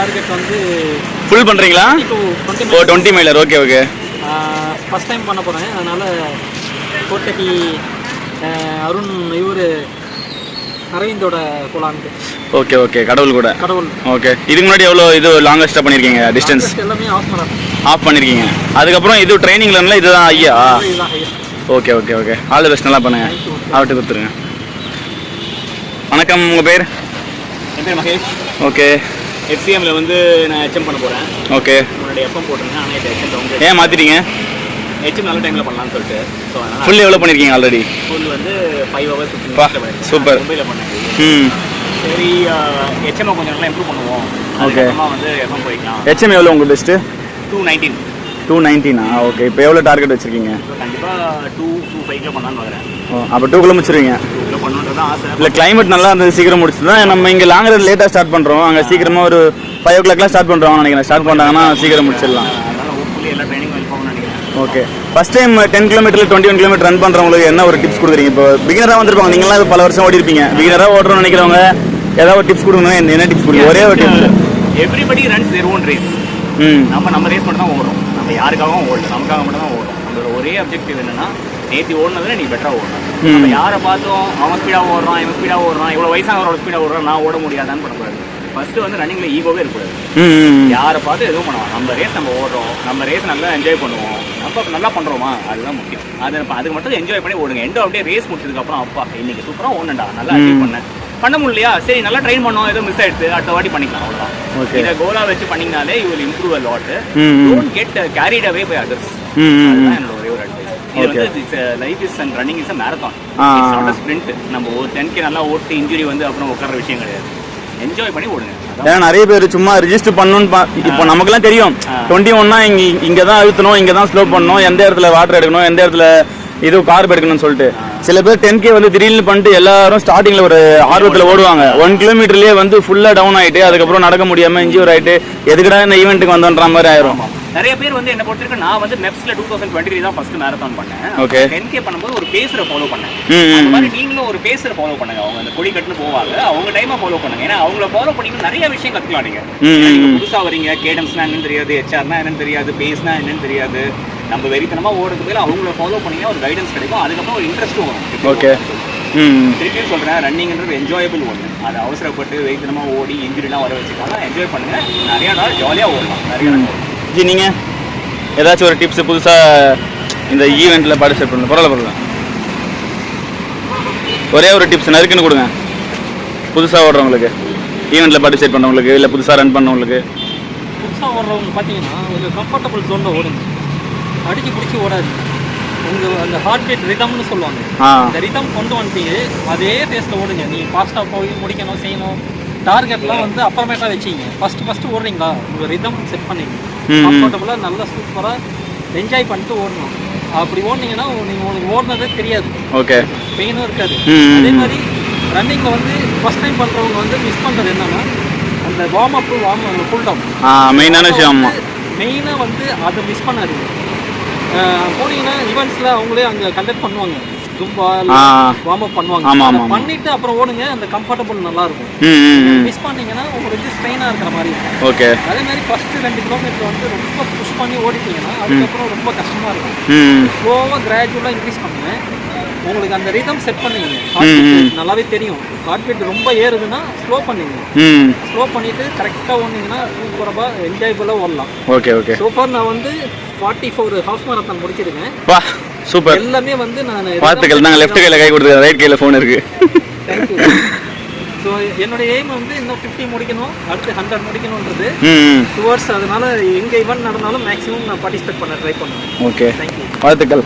Target வந்து full பண்ணுறீங்களா? Oh 20 miler. Okay okay. First time பண்ண போகிறேன். அதனால் கோட்டைக்கு அருண் இவர் அரவிந்தோட போலான்ட்டு. Okay okay. கடவுள் கூட. கடவுள். ஓகே. இதுக்கு முன்னாடி எவ்வளோ இது லாங்கஸ்ட்டாக பண்ணியிருக்கீங்க டிஸ்டன்ஸ்? எல்லாமே ஆஃப் பண்ணியிருக்கீங்க. அதுக்கப்புறம் இது ட்ரைனிங்லன்னா இதுதான் ஐயா? இதுதான் ஐயா. Okay okay okay. All the best. நல்லா பண்ணுங்க. அவர்கிட்ட கொடுத்துருங்க. வணக்கம், உங்கள் பேர்? என் பேர் மகேஷ். ஓகே. FCMல வந்து நான் HM பண்ண போகிறேன். ஓகே. உன்னோட FM போட்டிருந்தேன். ஆனால் இது HM டவுன். ஏன் மாற்றிட்டீங்க? HM நல்ல டைமில் பண்ணலான்னு சொல்லிட்டு. ஸோ அதனால் ஃபுல் எவ்வளோ பண்ணியிருக்கீங்க ஆல்ரெடி? ஃபுல் வந்து 5 hours 15 பா, minutes சூப்பர். மும்பையில் பண்ணேன். ம். சரி, HM கொஞ்சம் நல்லா இம்ப்ரூவ் பண்ணுவோம். அதுக்கப்புறமா வந்து FM போய்க்கலாம். HM எவ்வளோ உங்கள் பெஸ்ட்டு? 219. 219. ஓகே. இப்போ எவ்வளோ டார்கெட் வச்சுருக்கீங்க? கண்டிப்பாக 225 பண்ணலான்னு பார்க்குறேன். அப்போ 2 கிலோ முடிச்சிருவீங்க? 2 கிலோ பண்ணணுன்றது ஆசை. இல்லை, கிளைமேட் நல்லா இருந்தது, சீக்கிரம் முடிச்சு தான். நம்ம இங்கே லாங் ரைட் லேட்டாக ஸ்டார்ட் பண்ணுறோம். அங்கே சீக்கிரமாக ஒரு 5 o'clock ஸ்டார்ட் பண்ணுறோம் நினைக்கிறேன். ஸ்டார்ட் பண்ணுறாங்கன்னா சீக்கிரம் முடிச்சிடலாம். அதனால் ஹோப்ஃபுல்லி எல்லா ட்ரைனிங் ஹெல்ப் ஆகும்னு நினைக்கிறேன். Okay. First time 10 kilometre 21 kilometre run பண்ணுறவங்களுக்கு என்ன ஒரு டிப்ஸ் கொடுக்குறீங்க? இப்போ பிகினராக வந்திருப்பாங்க, நீங்களாம் இது பல வருஷம் ஓடி இருப்பீங்க. பிகினராக ஓடுறோம்னு நினைக்கிறவங்க ஏதாவது ஒரு டிப்ஸ் கொடுங்க. என்ன டிப்ஸ் கொடுங்க? ஒரே ஒரு tips. Everybody runs their own race. நம்ம ரேஸ் மட்டும் தான் ஓடுறோம். நம்ம யாருக்காகவும் ஓடல, நமக்காக மட்டும் தான் ஓடுறோம். நம்மளோட ஒரே அப்ஜெக்டிவ் என்னன்னா, நேற்று ஓடினதில் நீ பெட்டராக ஓடணும். நம்ம யாரை பார்த்தோம் அவன் ஸ்பீடாக ஓடுறான், இவன் ஸ்பீடாக ஓடுறான், இவ்வளோ வயசானவரோட ஸ்பீடாக ஓடுறான், நான் ஓட முடியாதான்னு பண்ணக்கூடாது. ஃபர்ஸ்ட் வந்து ரன்னிங்ல ஈகோவே இருக்கக்கூடாது. யாரை பார்த்து எதுவும் பண்ணுவான். நம்ம ரேஸ் நம்ம ஓடுறோம், நம்ம ரேஸ் நல்லா என்ஜாய் பண்ணுவோம். நம்ம நல்லா பண்ணுறோமா, அதுதான் முக்கியம். அதுக்கு மட்டும் என்ஜாய் பண்ணி ஓடுங்க. எண்டோ அப்படியே ரேஸ் முடிச்சதுக்கப்புறம் அப்பா இன்னைக்கு சூப்பராக ஓடணும்டா, நல்லா அச்சீவ் பண்ண முடியலையா, சரி நல்லா ட்ரெயின் பண்ணோம், ஏதோ மிஸ் ஆயிடுச்சு, அடுத்த வாட்டி பண்ணிக்கலாம், அவ்வளோதான். இதை கோலா வச்சு பண்ணிங்கனாலே you will improve a lot. Don't get carried away by others. அதுதான் என்னோட ஒரே ஒரு அட்வைஸ். இது வந்து life is and running is a marathon, it's not a sprint. நம்ம ஒரு 10K நல்லா ஓட்டு இன்ஜுரி வந்து அப்புறம் உட்கார விஷயம் கிடையாது. என்ஜாய் பண்ணி ஓடுங்க. ஏன்னா நிறைய பேர் சும்மா ரிஜிஸ்டர் பண்ணணும்னு இப்போ நமக்குலாம் தெரியும். 21னா இங்கே தான் அழுத்தணும், இங்கே தான் ஸ்லோ பண்ணணும், எந்த இடத்துல வாட்டர் எடுக்கணும், எந்த இடத்துல இது கார்ப் எடுக்கணும்னு சொல்லிட்டு. சில பேர் 10K வந்து திடீர்னு பண்ணிட்டு எல்லாரும் ஸ்டார்டிங்ல ஒரு ஆர்வத்தில் ஓடுவாங்க. 1 கிலோமீட்டர்லேயே வந்து ஃபுல்லாக டவுன் ஆகிட்டு அதுக்கப்புறம் நடக்க முடியாமல் இன்ஜூர் ஆகிட்டு எதுக்கடா இந்த ஈவெண்ட்டுக்கு வந்தோன்ற மாதிரி ஆயிரும். நிறைய பேர் வந்து என்ன பொறுத்திருக்கு, நான் வந்து மெப்ஸ்ல 2023 தான் ஃபர்ஸ்ட் மேரத்தான் பண்ணேன். ஓகே. 10K பண்ணும்போது ஒரு பேசரை ஃபாலோ பண்ணேன். அந்த மாதிரி நீங்களும் ஒரு பேசரை ஃபாலோ பண்ணுங்க. அவங்க அந்த கொடி கட்டுன்னு போவாங்க, அவங்க டைமை ஃபாலோ பண்ணுங்க. ஏன்னா அவங்கள ஃபாலோ பண்ணீங்கன்னா நிறைய விஷயம் கற்றுக்கலாம். நீங்க புதுசாக வரீங்க, கேடன்ஸ்னா என்னன்னு தெரியாது, HRனா என்னன்னு தெரியாது, பேஸ்னா என்னன்னு தெரியாது. நம்ம வெறித்தனமா ஓடுறதுக்கு மேலே அவங்கள ஃபாலோ பண்ணீங்கன்னா ஒரு கைடன்ஸ் கிடைக்கும். அதுக்கப்புறம் ஒரு இன்ட்ரெஸ்ட்டும் வரும். ஓகே. திருப்பியும் சொல்கிறேன், ரன்னிங்ன்றது என்ஜாயபிள் ஒன்று. அது அவசரப்பட்டு வெறித்தனமாக ஓடி இன்ஜுரிலாம் வர வச்சுக்காம என்ஜாய் பண்ணுங்க. நிறைய நாள் ஜாலியாக ஓடலாம். நிறைய நாள் ஜி, நீங்கள் ஏதாச்சும் ஒரு டிப்ஸ் புதுசாக இந்த ஈவெண்ட்டில் பார்ட்டிசிபேட் பண்ணணும்? பரவாயில்ல. ஒரே ஒரு டிப்ஸ் நறுக்குன்னு கொடுங்க புதுசாக ஓடுறவங்களுக்கு, ஈவெண்ட்டில் பார்ட்டிசிபேட் பண்ணவங்களுக்கு, இல்லை புதுசாக ரன் பண்ணவங்களுக்கு. புதுசாக ஓடுறவங்க பார்த்தீங்கன்னா ஒரு கம்ஃபர்டபுள் ஜோனில் ஓடுங்க. அடிச்சு பிடிச்சி ஓடாது. உங்கள் அந்த ஹார்ட் பீட் ரிதம்னு சொல்லுவாங்க. அந்த ரிதம் கொண்டு வந்துட்டீங்க, அதே பேஸில் ஓடுங்க. நீங்கள் ஃபாஸ்ட்டாக போய் முடிக்கணும், செய்யணும். டார்கெட்லாம் வந்து அப்புறமேட்டா வச்சிங்க. ஃபஸ்ட்டு ஓடுறீங்களா, உங்கள் ரிதம் செட் பண்ணிங்க. கம்ஃபர்டபுளாக நல்லா சூப்பராக என்ஜாய் பண்ணிட்டு ஓடணும். அப்படி ஓடினீங்கன்னா நீங்கள் உங்களுக்கு ஓடினதே தெரியாது. ஓகே. பெயினும் இருக்காது. அதே மாதிரி ரன்னிங்கில் வந்து ஃபஸ்ட் டைம் பண்ணுறவங்க வந்து மிஸ் பண்ணுறது என்னன்னா, அந்த வார்ம் ஃபுல் டவுன் மெயினான விஷயம். மெயினாக வந்து அதை மிஸ் பண்ணாதீங்க. போனீங்கன்னா ஈவெண்ட்ஸில் அவங்களே அங்கே கண்டக்ட் பண்ணுவாங்க, ஜும்பா வார்ம் அப் பண்ணுவாங்க. பண்ணிட்டு அப்புறம் ஓடுங்க, அந்த கம்ஃபர்டபுள் நல்லா இருக்கும். மிஸ் பண்ணீங்கன்னா உங்களுக்கு ஸ்ட்ரெயினாக இருக்கிற மாதிரி இருக்கும். ஓகே. அதே மாதிரி ஃபர்ஸ்ட் 2 கிலோமீட்டர் வந்து ரொம்ப புஷ் பண்ணி ஓடிட்டீங்கன்னா அதுக்கப்புறம் ரொம்ப கஷ்டமா இருக்கும். ஸ்லோவாக கிராஜுவலாக இன்க்ரீஸ் பண்ணுங்க. உங்களுக்கு அந்த ரிதம் செட் பண்ணீங்க, நல்லாவே தெரியும். ஹார்ட் பீட் ரொம்ப ஏறுதுன்னா ஸ்லோ பண்ணீங்க. ஸ்லோ பண்ணிட்டு கரெக்டாக ஓடினீங்கன்னா சூப்பராக என்ஜாயபுளாக ஓடலாம். Okay okay. சூப்பர். நான் வந்து 44 ஹாஃப் மேரத்தான் முடிச்சிருக்கேன். வா, சூப்பர். எல்லாமே வந்து நான் பார்த்துக்கல். நாங்கள் லெஃப்ட் கையில் கை கொடுத்துருக்கோம், ரைட் கையில் ஃபோன் இருக்கு. தேங்க்யூ. ஸோ என்னுடைய எய்ம் வந்து இன்னும் 50 முடிக்கணும், அடுத்து 100 முடிக்கணுன்றது டுவர்ட்ஸ். அதனால எங்கே ஈவெண்ட் நடந்தாலும் மேக்ஸிமம் நான் பார்ட்டிசிபேட் பண்ண ட்ரை பண்ணுவேன். Okay, thank you. வாழ்த்துக்கள்.